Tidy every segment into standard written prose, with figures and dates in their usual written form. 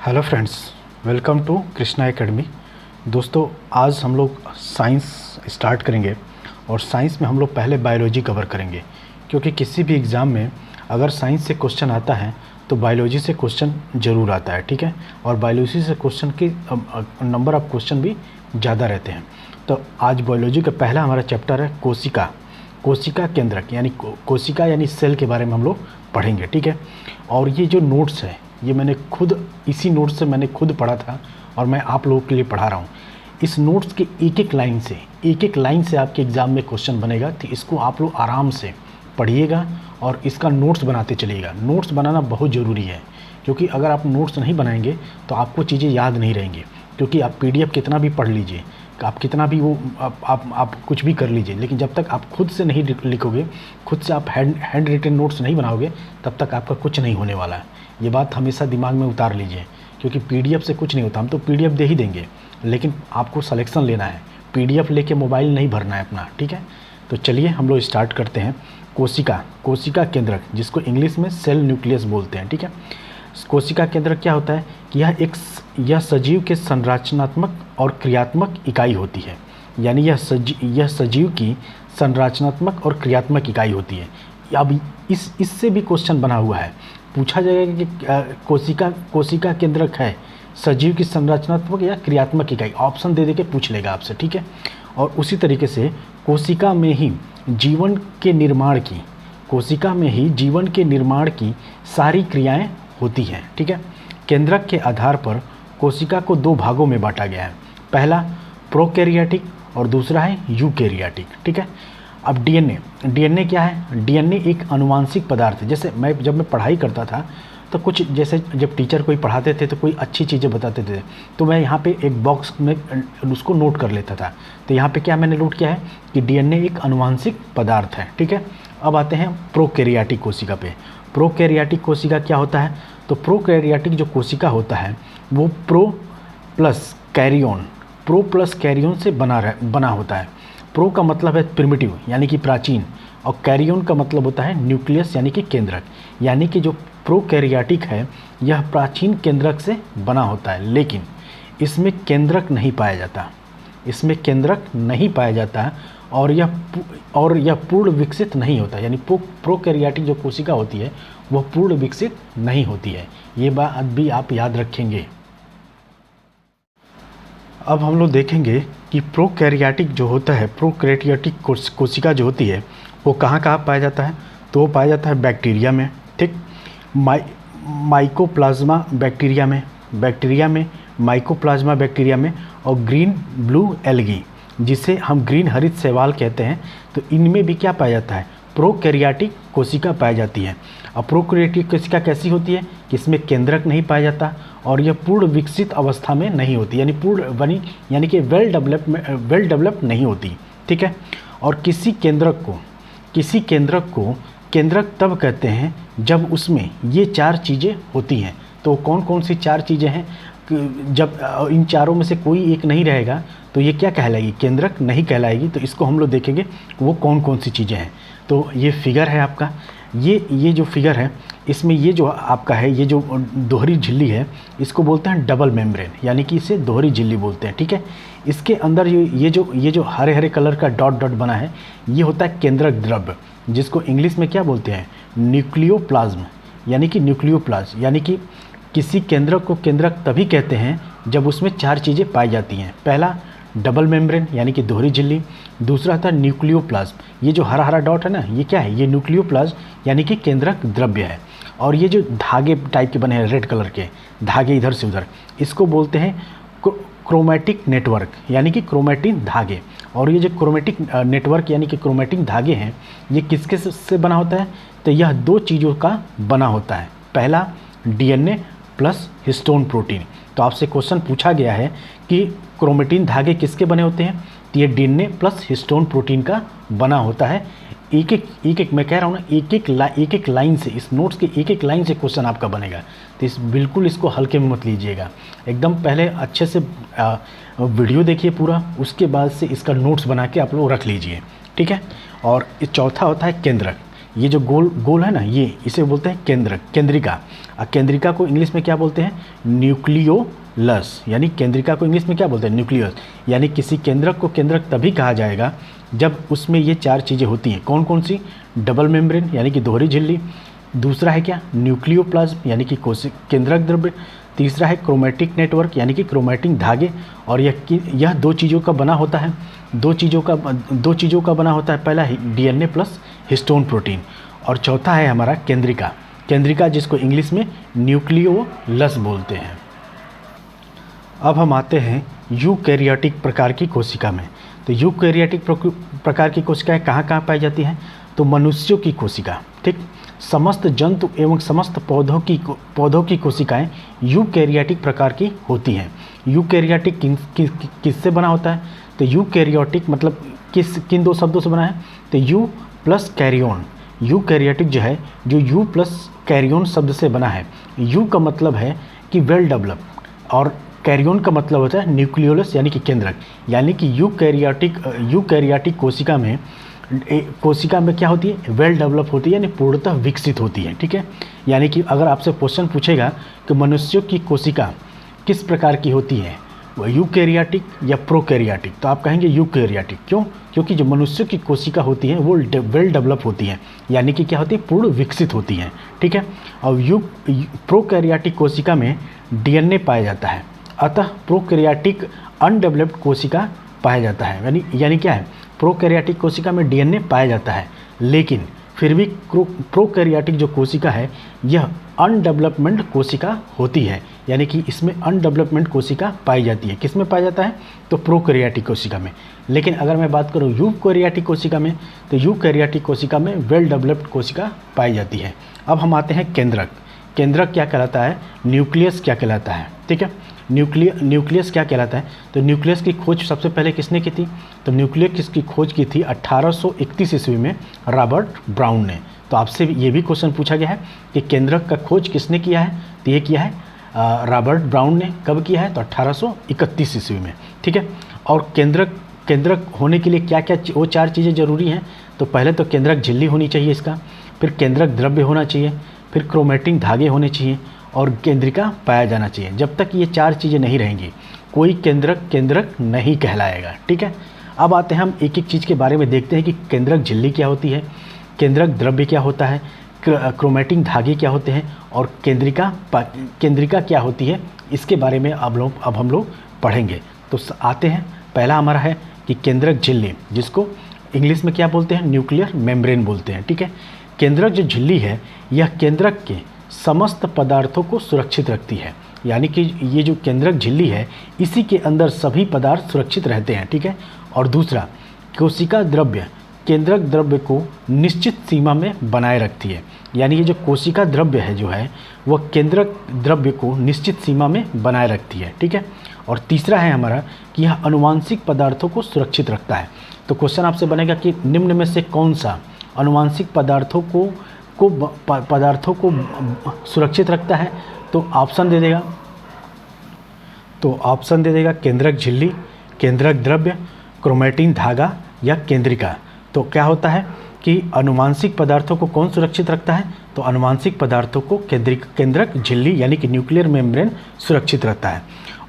Hello friends, welcome to Krishna academy. दोस्तों, आज हम लोग साइंस स्टार्ट करेंगे और साइंस में हम लोग पहले बायोलॉजी कवर करेंगे, क्योंकि किसी भी एग्ज़ाम में अगर साइंस से क्वेश्चन आता है तो बायोलॉजी से क्वेश्चन ज़रूर आता है, ठीक है। और बायोलॉजी से क्वेश्चन की नंबर ऑफ क्वेश्चन भी ज़्यादा रहते हैं। तो आज बायोलॉजी का पहला हमारा चैप्टर है कोशिका केंद्रक, यानी कोशिका यानी सेल के बारे में हम लोग पढ़ेंगे, ठीक है। और ये जो नोट्स है ये मैंने खुद इसी नोट्स से मैंने खुद पढ़ा था और मैं आप लोगों के लिए पढ़ा रहा हूँ। इस नोट्स के एक एक लाइन से आपके एग्ज़ाम में क्वेश्चन बनेगा, तो इसको आप लोग आराम से पढ़िएगा और इसका नोट्स बनाते चलिएगा। नोट्स बनाना बहुत ज़रूरी है, क्योंकि अगर आप नोट्स नहीं बनाएंगे तो आपको चीज़ें याद नहीं रहेंगी। क्योंकि आप PDF कितना भी पढ़ लीजिए, आप कितना भी वो आप कुछ भी कर लीजिए, लेकिन जब तक आप खुद से नहीं लिखोगे, खुद से आप हैंड रिटन नोट्स नहीं बनाओगे, तब तक आपका कुछ नहीं होने वाला है। ये बात हमेशा दिमाग में उतार लीजिए, क्योंकि PDF से कुछ नहीं होता। हम तो PDF दे ही देंगे, लेकिन आपको सिलेक्शन लेना है। PDF लेके मोबाइल नहीं भरना है अपना, ठीक है। तो चलिए हम लोग स्टार्ट करते हैं। कोशिका केंद्रक, जिसको इंग्लिश में सेल न्यूक्लियस बोलते हैं, ठीक है। कोशिका केंद्रक क्या होता है कि यह सजीव के संरचनात्मक और क्रियात्मक इकाई होती है। यानी यह सजीव की संरचनात्मक और क्रियात्मक इकाई होती है। अब इससे भी क्वेश्चन बना हुआ है, पूछा जाएगा कि कोशिका केंद्रक है सजीव की संरचनात्मक या क्रियात्मक इकाई, ऑप्शन दे के पूछ लेगा आपसे, ठीक है। और उसी तरीके से कोशिका में ही जीवन के निर्माण की सारी क्रियाएं होती हैं, ठीक है। केंद्रक के आधार पर कोशिका को दो भागों में बांटा गया है। पहला प्रोकैरियोटिक और दूसरा है यूकैरियोटिक, ठीक है। अब DNA क्या है? DNA एक आनुवांशिक पदार्थ है। जैसे जब मैं पढ़ाई करता था तो कुछ, जैसे जब टीचर कोई पढ़ाते थे तो कोई अच्छी चीज़ें बताते थे, तो मैं यहाँ पे एक बॉक्स में उसको नोट कर लेता था। तो यहाँ पे क्या मैंने नोट किया है कि DNA एक आनुवांशिक पदार्थ है, ठीक है। अब आते हैं प्रोकैरियोटिक कोशिका पे। प्रोकैरियोटिक कोशिका क्या होता है? तो प्रोकैरियोटिक जो कोशिका होता है वो प्रो प्लस कैरियन से बना होता है। प्रो का मतलब है प्रिमिटिव, यानी कि प्राचीन, और कैरियन का मतलब होता है न्यूक्लियस, यानी कि केंद्रक। यानी कि जो प्रोकैरियोटिक है यह प्राचीन केंद्रक से बना होता है, लेकिन इसमें केंद्रक नहीं पाया जाता और यह पूर्ण विकसित नहीं होता। यानी प्रोकैरियोटिक जो कोशिका होती है वह पूर्ण विकसित नहीं होती है। ये बात भी आप याद रखेंगे। अब हम लोग देखेंगे कि प्रोकैरियोटिक जो होता है, प्रोकैरियोटिक कोशिका जो होती है वो कहाँ पाया जाता है? तो वो पाया जाता है बैक्टीरिया में, ठीक। माइकोप्लाज्मा बैक्टीरिया में माइकोप्लाज्मा बैक्टीरिया में, और ग्रीन ब्लू एल्गी, जिसे हम ग्रीन हरित शैवाल कहते हैं, तो इनमें भी क्या पाया जाता है? प्रोकैरियोटिक कोशिका पाई जाती है। अब प्रोकैरियोटिक कोशिका कैसी होती है कि इसमें केंद्रक नहीं पाया जाता और यह पूर्ण विकसित अवस्था में नहीं होती, यानी कि वेल डेवलप्ड नहीं होती, ठीक है। और किसी केंद्रक को केंद्रक तब कहते हैं जब उसमें ये चार चीज़ें होती हैं। तो कौन कौन सी चार चीज़ें हैं? जब इन चारों में से कोई एक नहीं रहेगा तो ये क्या कहलाएगी? केंद्रक नहीं कहलाएगी। तो इसको हम लोग देखेंगे वो कौन कौन सी चीज़ें हैं। तो ये फिगर है आपका, ये जो फिगर है इसमें ये जो आपका है, ये जो दोहरी झिल्ली है, इसको बोलते हैं डबल मेम्ब्रेन, यानी कि इसे दोहरी झिल्ली बोलते हैं, ठीक है। इसके अंदर ये जो हरे हरे कलर का डॉट बना है, ये होता है केंद्रक द्रव्य, जिसको इंग्लिश में क्या बोलते हैं? न्यूक्लियोप्लाज्म, यानी कि किसी केंद्रक को केंद्रक तभी कहते हैं जब उसमें चार चीज़ें पाई जाती हैं। पहला डबल मेम्ब्रेन, यानी कि दोहरी झिल्ली। दूसरा था न्यूक्लियोप्लाज्म, ये जो हरा हरा डॉट है ना, ये क्या है? ये न्यूक्लियोप्लाज्म, यानी कि केंद्रक द्रव्य है। और ये जो धागे टाइप के बने हैं, रेड कलर के धागे इधर से उधर, इसको बोलते हैं क्रोमैटिक नेटवर्क, यानी कि क्रोमैटिन धागे। और ये जो क्रोमैटिक नेटवर्क यानी कि क्रोमैटिन धागे हैं, ये किसके से बना होता है? तो यह दो चीज़ों का बना होता है। पहला DNA प्लस हिस्टोन प्रोटीन। तो आपसे क्वेश्चन पूछा गया है कि क्रोमैटिन धागे किसके बने होते हैं? तो ये DNA प्लस हिस्टोन प्रोटीन का बना होता है। एक मैं कह रहा हूँ ना, एक एक लाइन से, इस नोट्स के एक लाइन से क्वेश्चन आपका बनेगा। तो बिल्कुल इसको हल्के में मत लीजिएगा, एकदम पहले अच्छे से वीडियो देखिए पूरा, उसके बाद से इसका नोट्स बना के आप लोग रख लीजिए, ठीक है। और चौथा होता है केंद्रक। ये जो गोल गोल है ना, ये इसे बोलते हैं केंद्रक, केंद्रिका। और केंद्रिका को इंग्लिश में क्या बोलते हैं? न्यूक्लियोलस। यानी केंद्रिका को इंग्लिश में क्या बोलते हैं? न्यूक्लियस। यानी किसी केंद्रक को केंद्रक तभी कहा जाएगा जब उसमें ये 4 चीज़ें होती हैं। कौन कौन सी? डबल मेम्ब्रेन यानी कि दोहरी झिल्ली, दूसरा है क्या? न्यूक्लियोप्लाज्म यानी कि केंद्रक द्रव्य, तीसरा है क्रोमैटिक नेटवर्क यानी कि क्रोमैटिक धागे, और यह 2 चीज़ों का बना होता है। 2 चीज़ों का बना होता है। पहला है डीएनए प्लस हिस्टोन प्रोटीन, और चौथा है हमारा केंद्रिका। केंद्रिका जिसको इंग्लिश में न्यूक्लियोलस बोलते हैं। अब हम आते हैं यूकैरियोटिक प्रकार की कोशिका में। तो यूकैरियोटिक प्रकार की कोशिकाएं कहाँ कहाँ पाई जाती हैं? तो मनुष्यों की कोशिका, ठीक, समस्त जंतु एवं समस्त पौधों की कोशिकाएं यूकैरियोटिक प्रकार की होती हैं। यूकैरियोटिक किससे बना होता है? तो यूकैरियोटिक मतलब किन 2 शब्दों से बना है? तो यू प्लस कैरियोन। यूकैरियोटिक जो है, जो यू प्लस कैरियोन शब्द से बना है। यू का मतलब है कि वेल डेवलप, और कैरियोन का मतलब होता है न्यूक्लियोलस यानी कि केंद्रक। यानी कि यूकैरियोटिक कोशिका में क्या होती है? वेल डेवलप होती है, यानी पूर्णतः विकसित होती है, ठीक है। यानी कि अगर आपसे क्वेश्चन पूछेगा कि मनुष्यों की कोशिका किस प्रकार की होती है, वो यूकैरियोटिक या प्रोकैरियोटिक, तो आप कहेंगे यूकैरियोटिक। क्यों? क्योंकि जो मनुष्यों की कोशिका होती है वो वेल डेवलप होती है, यानी कि क्या होती है? पूर्ण विकसित होती है, ठीक है। और प्रोकैरियोटिक कोशिका में डीएनए पाया जाता है, अतः प्रोकैरियोटिक अनडेवलप्ड कोशिका पाया जाता है। यानी क्या है? प्रोकैरियोटिक कोशिका में डीएनए पाया जाता है, लेकिन फिर भी प्रोकैरियोटिक जो कोशिका है यह अनडेवलपमेंट कोशिका होती है, यानी कि इसमें अनडेवलपमेंट कोशिका पाई जाती है। किस में पाया जाता है? तो प्रोकैरियोटिक कोशिका में। लेकिन अगर मैं बात करूँ यूकैरियोटिक कोशिका में, तो यूकैरियोटिक कोशिका में वेल डेवलप्ड कोशिका पाई जाती है। अब हम आते हैं केंद्रक। केंद्रक क्या कहलाता है? न्यूक्लियस क्या कहलाता है, ठीक है। न्यूक्लियस क्या कहलाता है? तो न्यूक्लियस की खोज सबसे पहले किसने की थी? तो न्यूक्लियस की खोज की थी 1831 ईस्वी में रॉबर्ट ब्राउन ने। तो आपसे ये भी क्वेश्चन पूछा गया है कि केंद्रक का खोज किसने किया है? तो ये किया है रॉबर्ट ब्राउन ने। कब किया है? तो 1831 ईस्वी में, ठीक है। और केंद्रक होने के लिए क्या क्या वो 4 चीज़ें ज़रूरी हैं? तो पहले तो केंद्रक झिल्ली होनी चाहिए इसका, फिर केंद्रक द्रव्य होना चाहिए, फिर क्रोमैटिक धागे होने चाहिए, और केंद्रिका पाया जाना चाहिए। जब तक ये 4 चीज़ें नहीं रहेंगी कोई केंद्रक नहीं कहलाएगा, ठीक है। अब आते हैं हम एक एक चीज़ के बारे में देखते हैं कि केंद्रक झिल्ली क्या होती है, केंद्रक द्रव्य क्या होता है, क्रोमैटिक धागे क्या होते हैं, और केंद्रिका क्या होती है। इसके बारे में अब हम लोग पढ़ेंगे। तो आते हैं, पहला हमारा है कि केंद्रक झिल्ली, जिसको इंग्लिश में क्या बोलते हैं? न्यूक्लियर मेम्ब्रेन बोलते हैं, ठीक है। केंद्रक जो झिल्ली है यह केंद्रक के समस्त पदार्थों को सुरक्षित रखती है। यानी कि ये जो केंद्रक झिल्ली है इसी के अंदर सभी पदार्थ सुरक्षित रहते हैं, ठीक है। और दूसरा, कोशिका द्रव्य केंद्रक द्रव्य को निश्चित सीमा में बनाए रखती है। यानी ये जो कोशिका द्रव्य है जो है वह केंद्रक द्रव्य को निश्चित सीमा में बनाए रखती है, ठीक है। और तीसरा है हमारा कि यह आनुवांशिक पदार्थों को सुरक्षित रखता है। तो क्वेश्चन आपसे बनेगा कि निम्न में से कौन सा आनुवांशिक पदार्थों को सुरक्षित रखता है? तो ऑप्शन दे देगा केंद्रक झिल्ली, केंद्रक द्रव्य, क्रोमैटिन धागा या केंद्रिका। तो क्या होता है कि आनुवांशिक पदार्थों को कौन सुरक्षित रखता है? तो आनुवांशिक पदार्थों को केंद्रक झिल्ली यानी कि न्यूक्लियर मेम्ब्रेन सुरक्षित रखता है।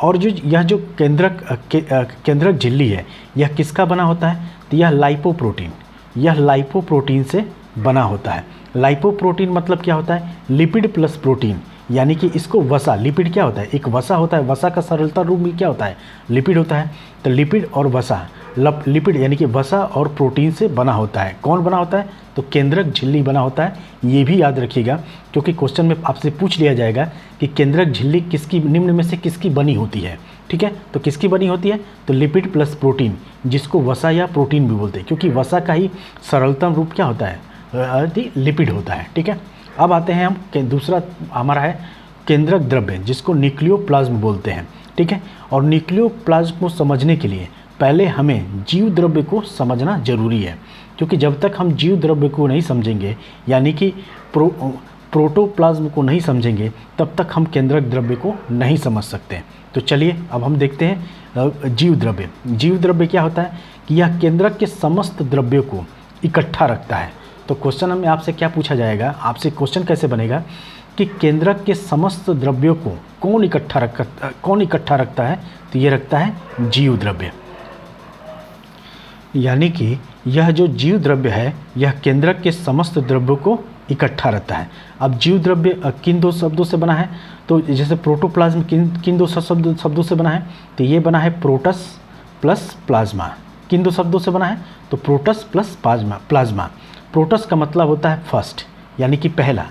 और यह जो केंद्रक झिल्ली है यह किसका बना होता है? तो यह लाइपोप्रोटीन से बना होता है। लाइपोप्रोटीन मतलब क्या होता है? लिपिड प्लस प्रोटीन, यानी कि इसको वसा, लिपिड क्या होता है? एक वसा होता है, वसा का सरलता रूप में क्या होता है? लिपिड होता है। तो लिपिड और वसा, लिपिड यानी कि वसा और प्रोटीन से बना होता है। कौन बना होता है? तो केंद्रक झिल्ली बना होता है। ये भी याद रखिएगा क्योंकि क्वेश्चन में आपसे पूछ लिया जाएगा कि केंद्रक झिल्ली किसकी, निम्न में से किसकी बनी होती है, ठीक है। तो किसकी बनी होती है? तो लिपिड प्लस प्रोटीन, जिसको वसा या प्रोटीन भी बोलते हैं, क्योंकि वसा का ही सरलतम रूप क्या होता है? लिपिड होता है, ठीक है। अब आते हैं हम दूसरा हमारा है केंद्रक द्रव्य, जिसको न्यूक्लियोप्लाज्म बोलते हैं, ठीक है। और न्यूक्लियोप्लाज्म को समझने के लिए पहले हमें जीव द्रव्य को समझना जरूरी है, क्योंकि जब तक हम जीव द्रव्य को नहीं समझेंगे, यानी कि प्रोटोप्लाज्म को नहीं समझेंगे, तब तक हम केंद्रक द्रव्य को नहीं समझ सकते। तो चलिए अब हम देखते हैं जीव द्रव्य। जीव द्रव्य क्या होता है कि यह केंद्रक के समस्त द्रव्यों को इकट्ठा रखता है। तो तो क्वेश्चन में आपसे क्या पूछा जाएगा, आपसे क्वेश्चन कैसे बनेगा कि केंद्रक के समस्त द्रव्यों को कौन इकट्ठा रखता है, तो ये रखता है जीव द्रव्य। यानी कि यह जो जीव द्रव्य है यह केंद्रक के समस्त द्रव्यों को इकट्ठा रहता है। अब जीव द्रव्य किन दो शब्दों से बना है, तो जैसे प्रोटोप्लाज्म किन दो शब्दों से बना है, तो ये बना है प्रोटस प्लस प्लाज्मा। किन दो शब्दों से बना है, तो प्रोटस प्लस प्लाज्मा। प्रोटस का मतलब होता है फर्स्ट यानी कि पहला,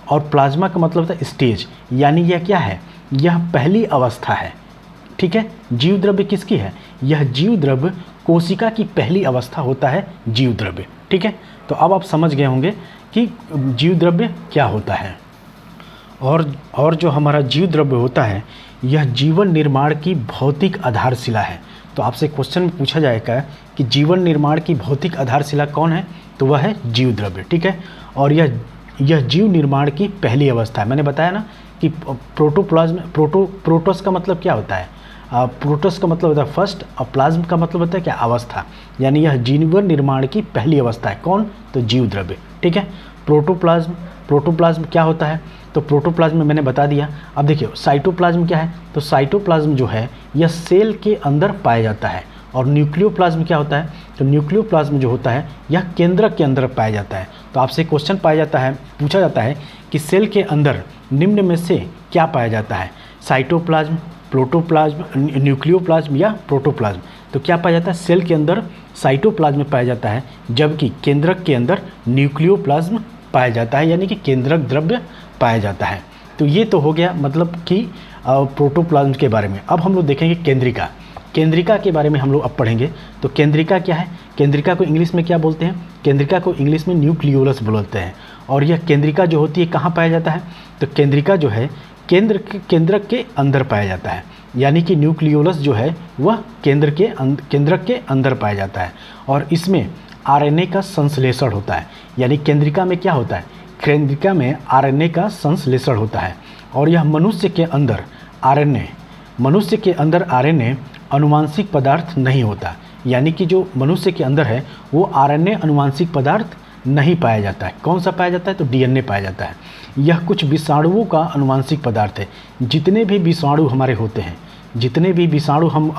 और प्लाज्मा का मतलब होता है स्टेज, यानी यह क्या है, यह पहली अवस्था है। ठीक है, जीव द्रव्य किसकी है, यह जीव द्रव्य कोशिका की पहली अवस्था होता है जीव द्रव्य। ठीक है, तो अब आप समझ गए होंगे कि जीव द्रव्य क्या होता है। और जो हमारा जीव द्रव्य होता है यह जीवन निर्माण की भौतिक आधारशिला है। तो आपसे क्वेश्चन में पूछा जाएगा कि जीवन निर्माण की भौतिक आधारशिला कौन है, तो वह है जीव द्रव्य। ठीक है, और यह जीव निर्माण की पहली अवस्था है। मैंने बताया ना कि प्रोटोस का मतलब क्या होता है, प्रोटोस का मतलब होता है फर्स्ट, और प्लाज्म का मतलब होता है क्या, अवस्था। यानी यह जीवन निर्माण की पहली अवस्था है। कौन, तो जीव द्रव्य। ठीक है, प्रोटोप्लाज्म क्या होता है, तो प्रोटोप्लाज्म में मैंने बता दिया। अब देखिए साइटोप्लाज्म क्या है, तो साइटोप्लाज्म जो है यह सेल के अंदर पाया जाता है। और न्यूक्लियोप्लाज्म क्या होता है, तो न्यूक्लियोप्लाज्म जो होता है यह केंद्रक के अंदर पाया जाता है। तो आपसे क्वेश्चन पूछा जाता है कि सेल के अंदर निम्न में से क्या पाया जाता है, साइटोप्लाज्म, प्रोटोप्लाज्म, न्यूक्लियोप्लाज्म या प्रोटोप्लाज्म। तो क्या पाया जाता है, सेल के अंदर साइटोप्लाज्म पाया जाता है, जबकि केंद्रक के अंदर न्यूक्लियोप्लाज्म पाया जाता है, यानी कि केंद्रक द्रव्य पाया जाता है। तो ये तो हो गया मतलब कि प्रोटोप्लाज्म के बारे में। अब हम लोग देखेंगे केंद्रिका के बारे में हम लोग अब पढ़ेंगे। तो केंद्रिका क्या है, केंद्रिका को इंग्लिश में क्या बोलते हैं, केंद्रिका को इंग्लिश में न्यूक्लियोलस बोलते हैं। और यह केंद्रिका जो होती है कहाँ पाया जाता है, तो केंद्रिका जो है केंद्रक के अंदर पाया जाता है। यानी कि न्यूक्लियोलस जो है वह केंद्रक के अंदर पाया जाता है। और इसमें आरएनए का संश्लेषण होता है। यानी केंद्रिका में क्या होता है, केंद्रिका में आरएनए का संश्लेषण होता है। और यह मनुष्य के अंदर आरएनए अनुवांशिक पदार्थ नहीं होता। यानी कि जो मनुष्य के अंदर है वो आरएनए अनुवांशिक पदार्थ नहीं पाया जाता है। कौन सा पाया जाता है, तो डीएनए पाया जाता है। यह कुछ विषाणुओं का अनुवांशिक पदार्थ है। जितने भी विषाणु हमारे होते हैं, जितने भी विषाणु हम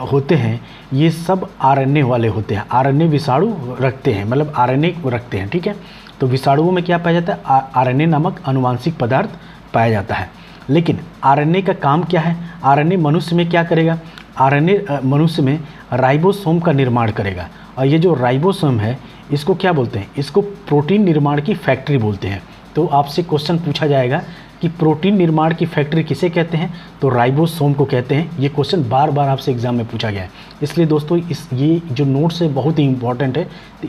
होते हैं, ये सब आरएनए वाले होते हैं। आरएनए विषाणु रखते हैं, मतलब आरएनए रखते हैं। ठीक है, तो विषाणुओं में क्या पाया जाता है, आरएनए नामक अनुवांशिक पदार्थ पाया जाता है। लेकिन आरएनए का काम क्या है, आरएनए मनुष्य में क्या करेगा, आरएनए मनुष्य में राइबोसोम का निर्माण करेगा। और ये जो राइबोसोम है इसको क्या बोलते हैं, इसको प्रोटीन निर्माण की फैक्ट्री बोलते हैं। तो आपसे क्वेश्चन पूछा जाएगा कि प्रोटीन निर्माण की फैक्ट्री किसे कहते हैं, तो राइबोसोम को कहते हैं। ये क्वेश्चन बार बार आपसे एग्जाम में पूछा गया है। इसलिए दोस्तों ये जो नोट्स है बहुत ही इंपॉर्टेंट है, तो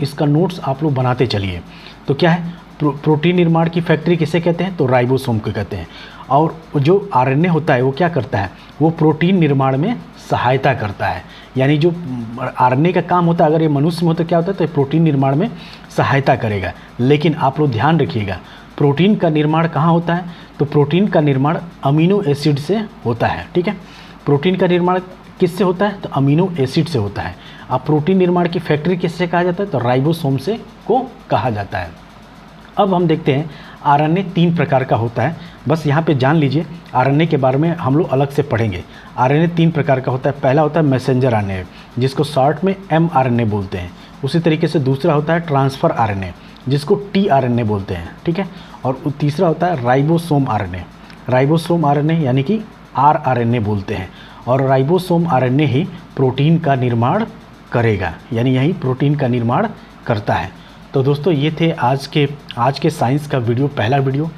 इसका नोट्स आप लोग बनाते चलिए। तो क्या है, प्रोटीन निर्माण की फैक्ट्री किसे कहते हैं, तो राइबोसोम को कहते हैं। और जो आरएनए होता है वो क्या करता है, वो प्रोटीन निर्माण में सहायता करता है। यानी जो आरएनए का काम होता है, अगर ये मनुष्य में होता है क्या होता है, तो प्रोटीन निर्माण में सहायता करेगा। लेकिन आप लोग ध्यान रखिएगा, प्रोटीन का निर्माण कहाँ होता है, तो प्रोटीन का निर्माण अमीनो एसिड से होता है। ठीक है, प्रोटीन का निर्माण किससे होता है, तो अमीनो एसिड से होता है। अब प्रोटीन निर्माण की फैक्ट्री किससे कहा जाता है, तो राइबोसोम से को कहा जाता है। अब हम देखते हैं आरएनए 3 प्रकार का होता है। बस यहाँ पे जान लीजिए, आरएनए के बारे में हम लोग अलग से पढ़ेंगे। आरएनए 3 प्रकार का होता है। पहला होता है मैसेंजर आरएनए, जिसको शॉर्ट में mRNA बोलते हैं। उसी तरीके से दूसरा होता है ट्रांसफ़र आरएनए, जिसको tRNA बोलते हैं। ठीक है, और तीसरा होता है राइबोसोम आरएनए यानी कि rRNA बोलते हैं। और राइबोसोम आरएनए ही प्रोटीन का निर्माण करेगा, यानी यही प्रोटीन का निर्माण करता है। तो दोस्तों ये थे आज के साइंस का वीडियो, पहला वीडियो।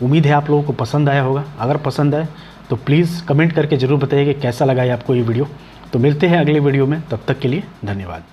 उम्मीद है आप लोगों को पसंद आया होगा। अगर पसंद आए तो प्लीज़ कमेंट करके ज़रूर बताइए कि कैसा लगा है आपको ये वीडियो। तो मिलते हैं अगले वीडियो में, तब तक के लिए धन्यवाद।